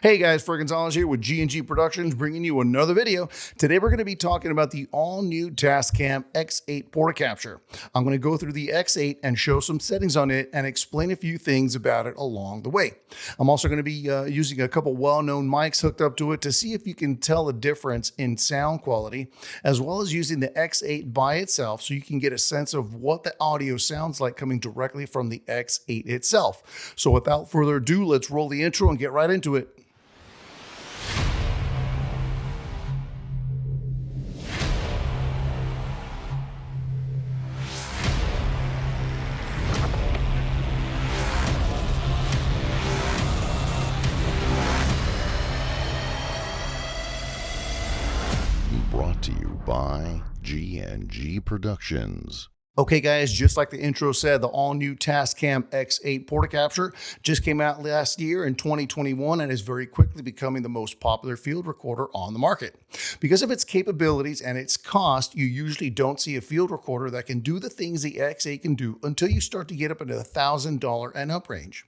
Hey guys, Fred Gonzalez here with G&G Productions, bringing you another video. Today we're going to be talking about the all-new Tascam X8 Portacapture. I'm going to go through the X8 and show some settings on it and explain a few things about it along the way. I'm also going to be using a couple well-known mics hooked up to it to see if you can tell a difference in sound quality, as well as using the X8 by itself so you can get a sense of what the audio sounds like coming directly from the X8 itself. So without further ado, let's roll the intro and get right into it. Brought to you by G&G Productions. Okay guys, just like the intro said, the all-new Tascam X8 Portacapture just came out last year in 2021 and is very quickly becoming the most popular field recorder on the market. Because of its capabilities and its cost, you usually don't see a field recorder that can do the things the X8 can do until you start to get up into the $1,000 and up range.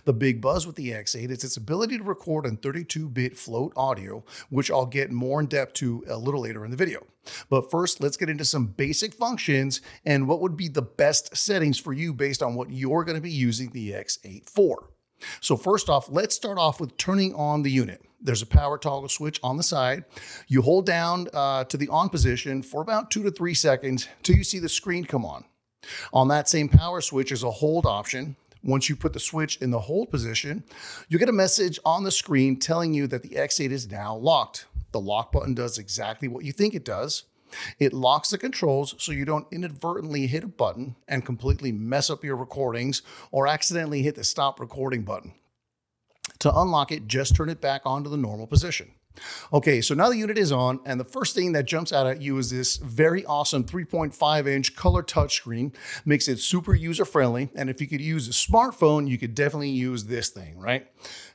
The big buzz with the X8 is its ability to record in 32-bit float audio, which I'll get more in depth to a little later in the video. But first, let's get into some basic functions and what would be the best settings for you based on what you're going to be using the X8 for. So first off, let's start off with turning on the unit. There's a power toggle switch on the side. You hold down to the on position for about 2 to 3 seconds till you see the screen come on. On that same power switch is a hold option. Once you put the switch in the hold position, you get a message on the screen telling you that the X8 is now locked. The lock button does exactly what you think it does. It locks the controls so you don't inadvertently hit a button and completely mess up your recordings or accidentally hit the stop recording button. To unlock it, just turn it back onto the normal position. Okay, so now the unit is on, and the first thing that jumps out at you is this very awesome 3.5-inch color touchscreen. Makes it super user-friendly, and if you could use a smartphone, you could definitely use this thing, right?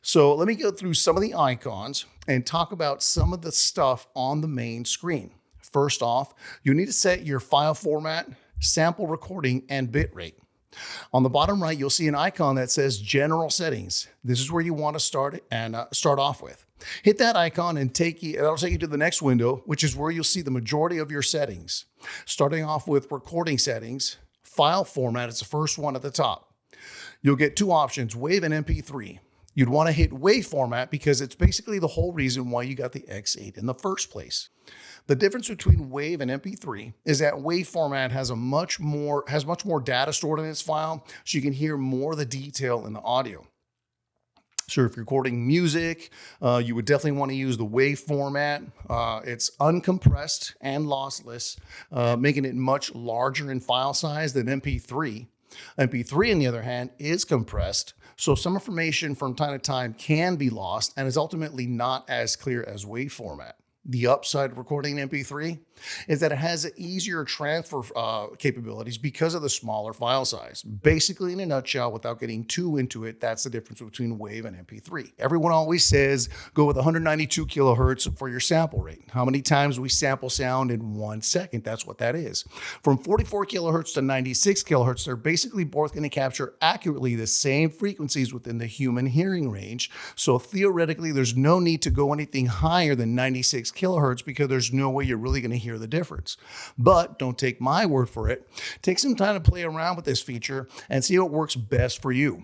So let me go through some of the icons and talk about some of the stuff on the main screen. First off, you need to set your file format, sample recording, and bitrate. On the bottom right, you'll see an icon that says General Settings. This is where you want to start off with. Hit that icon and that'll take you to the next window, which is where you'll see the majority of your settings. Starting off with recording settings, file format is the first one at the top. You'll get two options, WAV and MP3. You'd want to hit WAV format because it's basically the whole reason why you got the X8 in the first place. The difference between WAV and MP3 is that WAV format has much more data stored in its file, so you can hear more of the detail in the audio. So if you're recording music, you would definitely want to use the WAV format. It's uncompressed and lossless, making it much larger in file size than MP3. MP3, on the other hand, is compressed, so some information from time to time can be lost and is ultimately not as clear as WAV format. The upside of recording in MP3 is that it has easier transfer capabilities because of the smaller file size. Basically, in a nutshell, without getting too into it, that's the difference between WAV and MP3. Everyone always says, go with 192 kilohertz for your sample rate. How many times we sample sound in 1 second? That's what that is. From 44 kilohertz to 96 kilohertz, they're basically both going to capture accurately the same frequencies within the human hearing range. So theoretically, there's no need to go anything higher than 96 kilohertz because there's no way you're really going to hear the difference. But don't take my word for it. Take some time to play around with this feature and see what works best for you.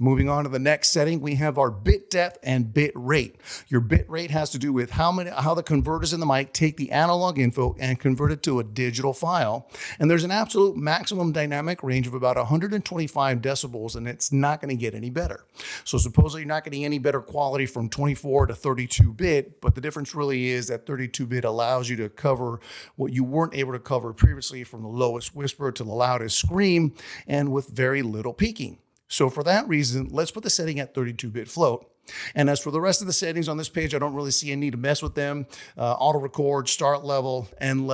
Moving on to the next setting, we have our bit depth and bit rate. Your bit rate has to do with how the converters in the mic take the analog info and convert it to a digital file. And there's an absolute maximum dynamic range of about 125 decibels, and it's not going to get any better. So supposedly you're not getting any better quality from 24 to 32-bit, but the difference really is that 32-bit allows you to cover what you weren't able to cover previously, from the lowest whisper to the loudest scream, and with very little peaking. So for that reason, let's put the setting at 32-bit float. And as for the rest of the settings on this page, I don't really see a need to mess with them. Auto record, start level, and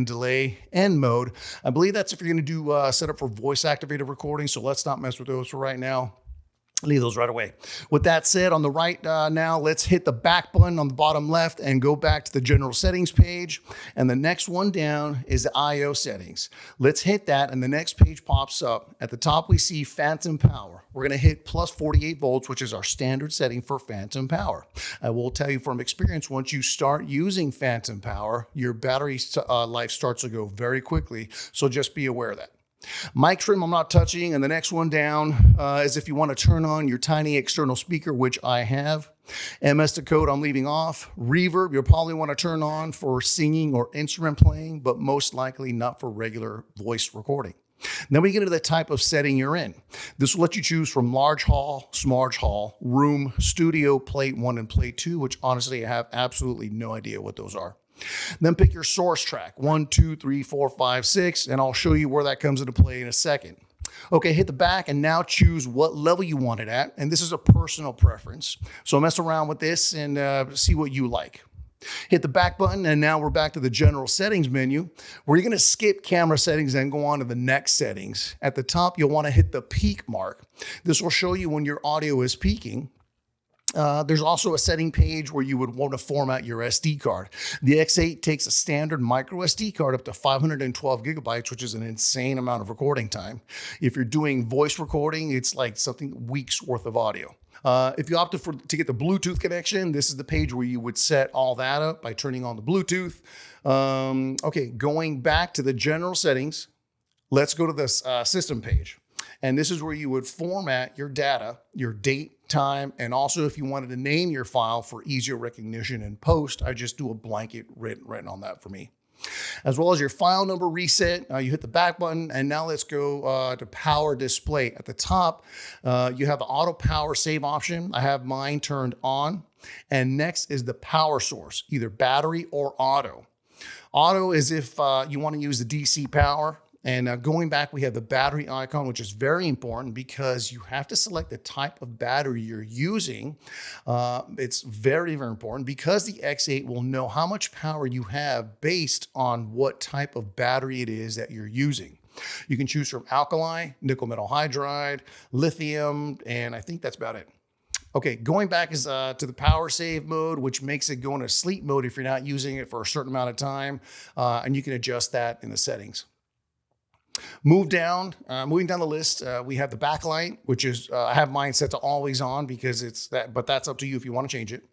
delay, end mode. I believe that's if you're going to do setup for voice activated recording. So let's not mess with those for right now. Leave those right away. With that said, on the right now, let's hit the back button on the bottom left and go back to the general settings page. And the next one down is the I/O settings. Let's hit that and the next page pops up. At the top, we see phantom power. We're going to hit plus 48 volts, which is our standard setting for phantom power. I will tell you from experience, once you start using phantom power, your battery life starts to go very quickly. So just be aware of that. Mic trim I'm not touching, and the next one down is if you want to turn on your tiny external speaker, which I have. MS decode I'm leaving off. Reverb you'll probably want to turn on for singing or instrument playing, but most likely not for regular voice recording. Then we get into the type of setting you're in. This will let you choose from large hall, small hall, room, studio, plate 1 and plate 2, which honestly I have absolutely no idea what those are. Then pick your source track, 1, 2, 3, 4, 5, 6, and I'll show you where that comes into play in a second. Okay, hit the back and now choose what level you want it at, and this is a personal preference. So mess around with this and see what you like. Hit the back button, and now we're back to the general settings menu, where you're going to skip camera settings and go on to the next settings. At the top, you'll want to hit the peak mark. This will show you when your audio is peaking. There's also a setting page where you would want to format your SD card. The X8 takes a standard micro SD card up to 512 gigabytes, which is an insane amount of recording time. If you're doing voice recording, it's like something weeks worth of audio. If you opted to get the Bluetooth connection, this is the page where you would set all that up by turning on the Bluetooth. Okay, going back to the general settings, let's go to this system page. And this is where you would format your data, your date, time, and also if you wanted to name your file for easier recognition in post, I just do a blanket written on that for me. As well as your file number reset, you hit the back button, and now let's go to power display. At the top, you have the auto power save option. I have mine turned on. And next is the power source, either battery or auto. Auto is if you want to use the DC power. And going back, we have the battery icon, which is very important because you have to select the type of battery you're using. It's very, very important because the X8 will know how much power you have based on what type of battery it is that you're using. You can choose from alkali, nickel metal hydride, lithium, and I think that's about it. Okay, going back is to the power save mode, which makes it go into sleep mode if you're not using it for a certain amount of time, and you can adjust that in the settings. Moving down the list, we have the backlight, which is, I have mine set to always on because it's that, but that's up to you if you want to change it.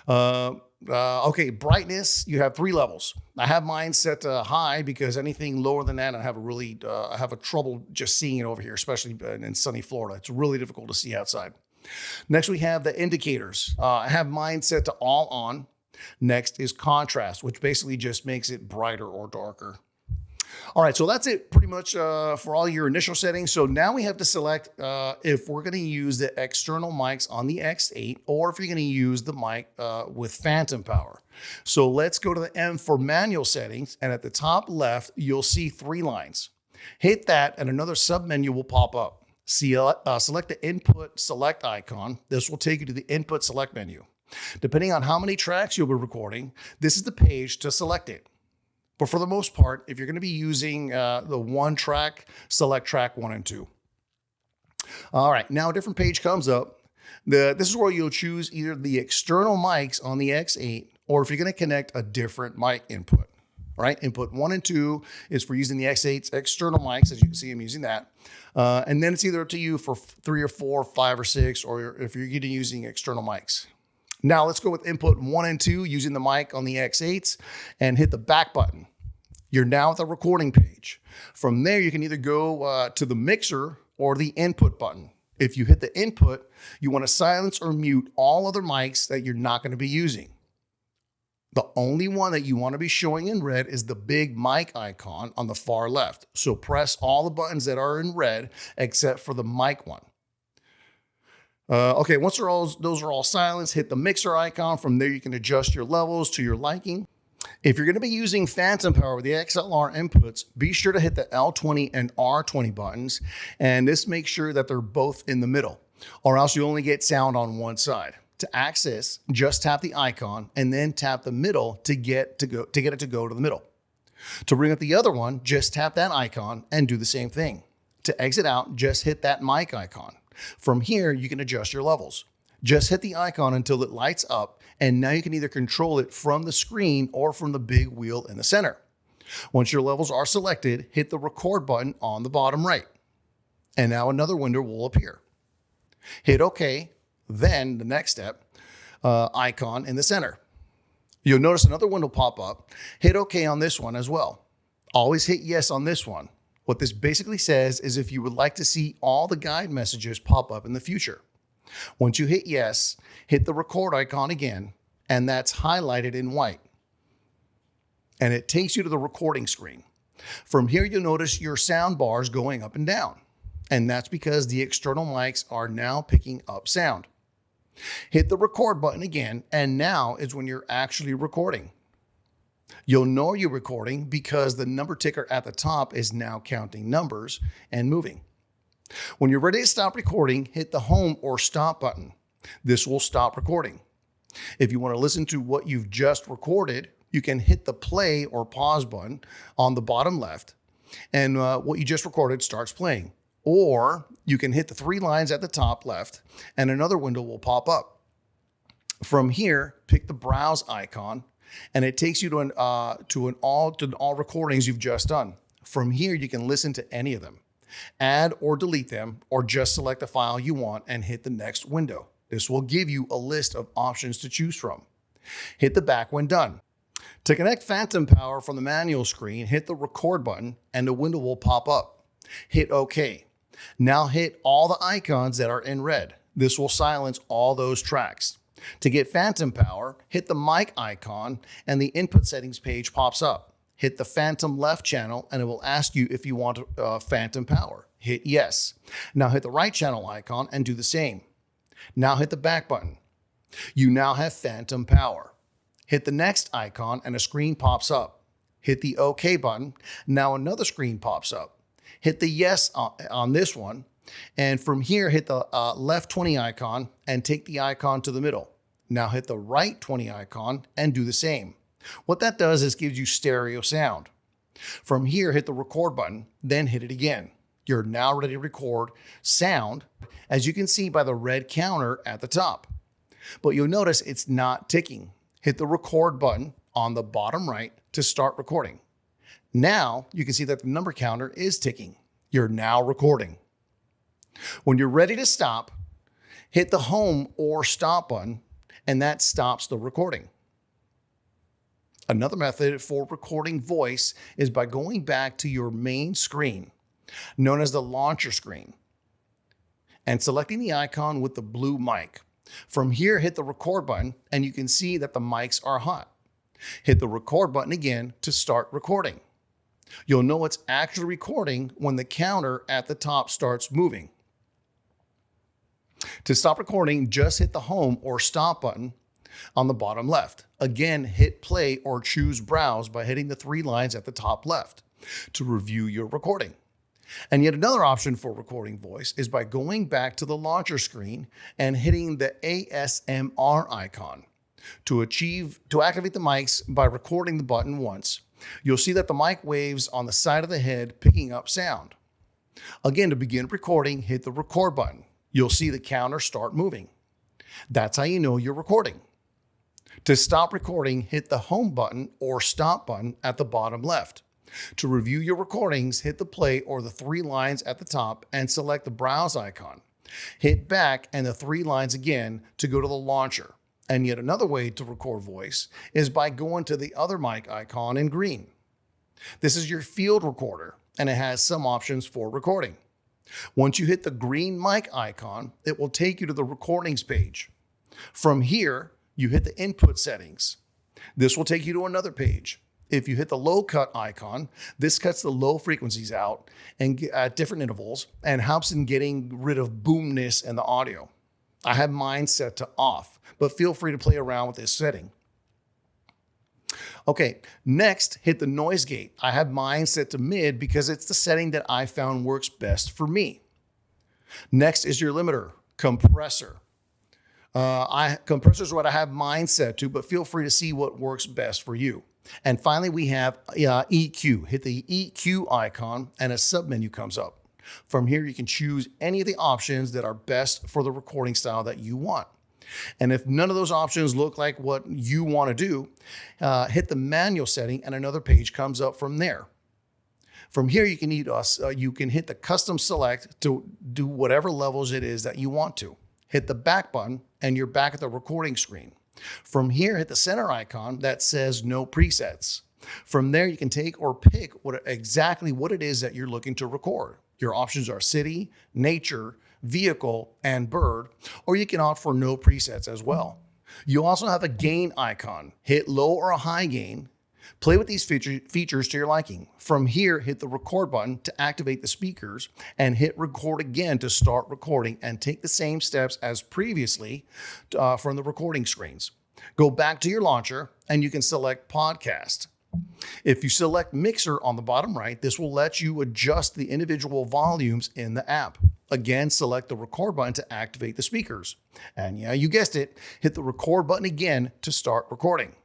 Okay, brightness, you have 3 levels. I have mine set to high because anything lower than that, I have a trouble just seeing it over here, especially in sunny Florida. It's really difficult to see outside. Next, we have the indicators. I have mine set to all on. Next is contrast, which basically just makes it brighter or darker. All right, so that's it pretty much for all your initial settings. So now we have to select if we're going to use the external mics on the X8 or if you're going to use the mic with phantom power. So let's go to the M for manual settings, and at the top left, you'll see 3 lines. Hit that and another submenu will pop up. Select the input select icon. This will take you to the input select menu. Depending on how many tracks you'll be recording, this is the page to select it. But for the most part, if you're going to be using the 1 track, select track 1 and 2. All right, now a different page comes up. This is where you'll choose either the external mics on the X8 or if you're going to connect a different mic input. All right, input 1 and 2 is for using the X8's external mics, as you can see I'm using that. And then it's either up to you for 3 or 4, 5 or 6, or if you're using external mics. Now let's go with input 1 and 2 using the mic on the X8s and hit the back button. You're now at the recording page. From there, you can either go to the mixer or the input button. If you hit the input, you want to silence or mute all other mics that you're not going to be using. The only one that you want to be showing in red is the big mic icon on the far left. So press all the buttons that are in red except for the mic one. Okay, once those are all silenced, hit the mixer icon. From there, you can adjust your levels to your liking. If you're going to be using phantom power with the XLR inputs, be sure to hit the L20 and R20 buttons, and this makes sure that they're both in the middle, or else you only get sound on one side. To access, just tap the icon and then tap the middle to get it to go to the middle. To bring up the other one, just tap that icon and do the same thing. To exit out, just hit that mic icon. From here, you can adjust your levels. Just hit the icon until it lights up, and now you can either control it from the screen or from the big wheel in the center. Once your levels are selected, hit the record button on the bottom right. And now another window will appear. Hit OK, then the next step, icon in the center. You'll notice another window pop up. Hit OK on this one as well. Always hit yes on this one. What this basically says is if you would like to see all the guide messages pop up in the future. Once you hit yes, hit the record icon again, and that's highlighted in white. And it takes you to the recording screen. From here, you'll notice your sound bars going up and down. And that's because the external mics are now picking up sound. Hit the record button again, and now is when you're actually recording. You'll know you're recording because the number ticker at the top is now counting numbers and moving. When you're ready to stop recording, hit the home or stop button. This will stop recording. If you want to listen to what you've just recorded, you can hit the play or pause button on the bottom left, and what you just recorded starts playing. Or you can hit the 3 lines at the top left, and another window will pop up. From here, pick the browse icon, and it takes you to all recordings you've just done. From here, you can listen to any of them, add or delete them, or just select the file you want and hit the next window. This will give you a list of options to choose from. Hit the back when done. To connect phantom power from the manual screen, hit the record button and the window will pop up. Hit OK. Now hit all the icons that are in red. This will silence all those tracks. To get phantom power, hit the mic icon and the input settings page pops up. Hit the phantom left channel and it will ask you if you want phantom power. Hit yes. Now hit the right channel icon and do the same. Now hit the back button. You now have phantom power. Hit the next icon and a screen pops up. Hit the OK button. Now another screen pops up. Hit the yes on this one. And from here, hit the left 20 icon and take the icon to the middle. Now hit the right 20 icon and do the same. What that does is gives you stereo sound. From here, hit the record button, then hit it again. You're now ready to record sound, as you can see by the red counter at the top. But you'll notice it's not ticking. Hit the record button on the bottom right to start recording. Now you can see that the number counter is ticking. You're now recording. When you're ready to stop, hit the home or stop button, and that stops the recording. Another method for recording voice is by going back to your main screen, known as the launcher screen, and selecting the icon with the blue mic. From here, hit the record button, and you can see that the mics are hot. Hit the record button again to start recording. You'll know it's actually recording when the counter at the top starts moving. To stop recording, just hit the home or stop button on the bottom left. Again, hit play or choose browse by hitting the 3 lines at the top left to review your recording. And yet another option for recording voice is by going back to the launcher screen and hitting the ASMR icon. To activate the mics by recording the button once, you'll see that the mic waves on the side of the head picking up sound. Again, to begin recording, hit the record button. You'll see the counter start moving. That's how you know you're recording. To stop recording, hit the home button or stop button at the bottom left. To review your recordings, hit the play or the 3 lines at the top and select the browse icon. Hit back and the 3 lines again to go to the launcher. And yet another way to record voice is by going to the other mic icon in green. This is your field recorder, and it has some options for recording. Once you hit the green mic icon, it will take you to the recordings page. From here, you hit the input settings. This will take you to another page. If you hit the low cut icon, this cuts the low frequencies out and at different intervals and helps in getting rid of boomness in the audio. I have mine set to off, but feel free to play around with this setting. Okay, next, hit the noise gate. I have mine set to mid because it's the setting that I found works best for me. Next is your limiter, compressor. Compressor is what I have mine set to, but feel free to see what works best for you. And finally, we have EQ. Hit the EQ icon and a submenu comes up. From here, you can choose any of the options that are best for the recording style that you want. And if none of those options look like what you want to do, hit the manual setting and another page comes up from there. From here, you can hit the custom select to do whatever levels it is that you want to. Hit the back button and you're back at the recording screen. From here, hit the center icon that says no presets. From there, you can take or pick exactly what it is that you're looking to record. Your options are city, nature, vehicle, and bird, or you can opt for no presets as well. You also have a gain icon. Hit low or a high gain. Play with these features to your liking. From here, hit the record button to activate the speakers and hit record again to start recording and take the same steps as previously from the recording screens. Go back to your launcher and you can select podcast. If you select mixer on the bottom right, this will let you adjust the individual volumes in the app. Again, select the record button to activate the speakers. And yeah, you guessed it, hit the record button again to start recording.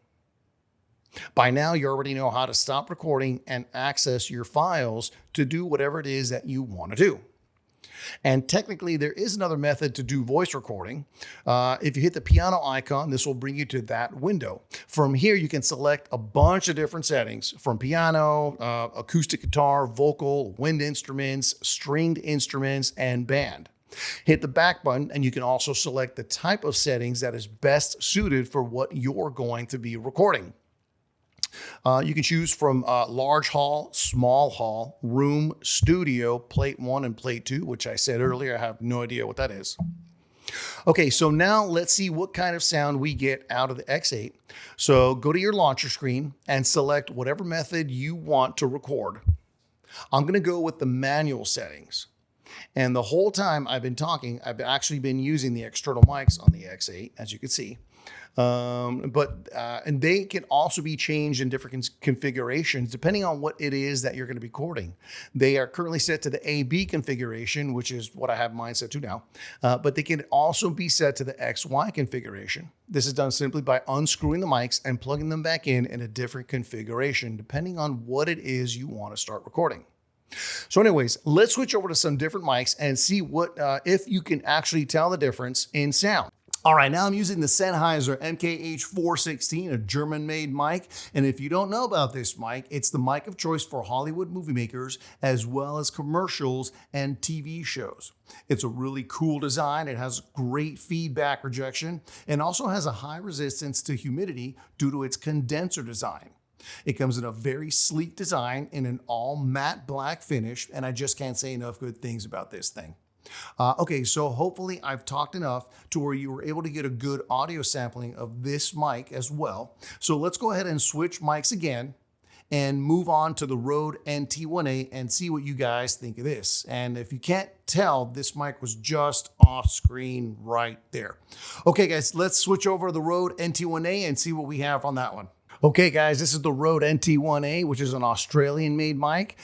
By now, you already know how to stop recording and access your files to do whatever it is that you want to do. And technically, there is another method to do voice recording. If you hit the piano icon, this will bring you to that window. From here, you can select a bunch of different settings from piano, acoustic guitar, vocal, wind instruments, stringed instruments, and band. Hit the back button, and you can also select the type of settings that is best suited for what you're going to be recording. You can choose from large hall, small hall, room, studio, plate 1 and plate 2, which I said earlier. I have no idea what that is. Okay, so now let's see what kind of sound we get out of the X8. So go to your launcher screen and select whatever method you want to record. I'm going to go with the manual settings. And the whole time I've been talking, I've actually been using the external mics on the X8, as you can see. And they can also be changed in different configurations depending on what it is that you're going to be recording. They are currently set to the AB configuration, which is what I have mine set to now, but they can also be set to the XY configuration. This is done simply by unscrewing the mics and plugging them back in a different configuration depending on what it is you want to start recording. So anyways, let's switch over to some different mics and see what if you can actually tell the difference in sound. All right, now I'm using the Sennheiser MKH416, a German-made mic. And if you don't know about this mic, it's the mic of choice for Hollywood movie makers, as well as commercials and TV shows. It's a really cool design. It has great feedback rejection and also has a high resistance to humidity due to its condenser design. It comes in a very sleek design in an all matte black finish, and I just can't say enough good things about this thing. Okay, so hopefully I've talked enough to where you were able to get a good audio sampling of this mic as well. So let's go ahead and switch mics again and move on to the Rode NT1A and see what you guys think of this. And if you can't tell, this mic was just off screen right there. Okay, guys, let's switch over to the Rode NT1A and see what we have on that one. Okay, guys, this is the Rode NT1A, which is an Australian-made mic.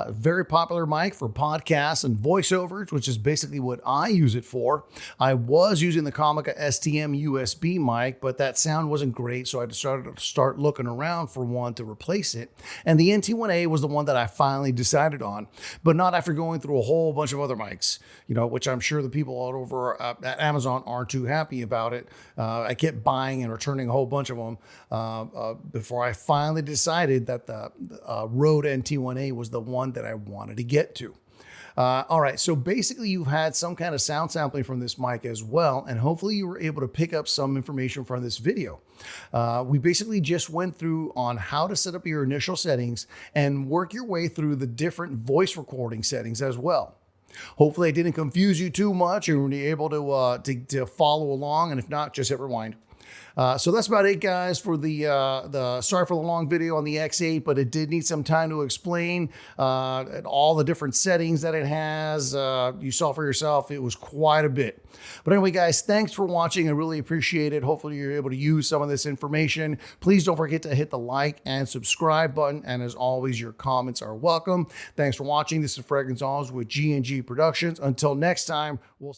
Very popular mic for podcasts and voiceovers, which is basically what I use it for. I was using the Comica STM USB mic, but that sound wasn't great, so I decided to start looking around for one to replace it. And the NT1A was the one that I finally decided on, but not after going through a whole bunch of other mics, which I'm sure the people all over at Amazon aren't too happy about it. I kept buying and returning a whole bunch of them before I finally decided that the Rode NT1A was the one that I wanted to get to. All right, so basically you've had some kind of sound sampling from this mic as well, and hopefully you were able to pick up some information from this video. We basically just went through on how to set up your initial settings and work your way through the different voice recording settings as well. Hopefully I didn't confuse you too much and were able to follow along, and if not, just hit rewind. So that's about it, guys, for sorry for the long video on the X8, but it did need some time to explain all the different settings that it has. You saw for yourself, it was quite a bit. But anyway, guys, thanks for watching. I really appreciate it. Hopefully you're able to use some of this information. Please don't forget to hit the like and subscribe button. And as always, your comments are welcome. Thanks for watching. This is Fred Gonzalez with G&G Productions. Until next time, we'll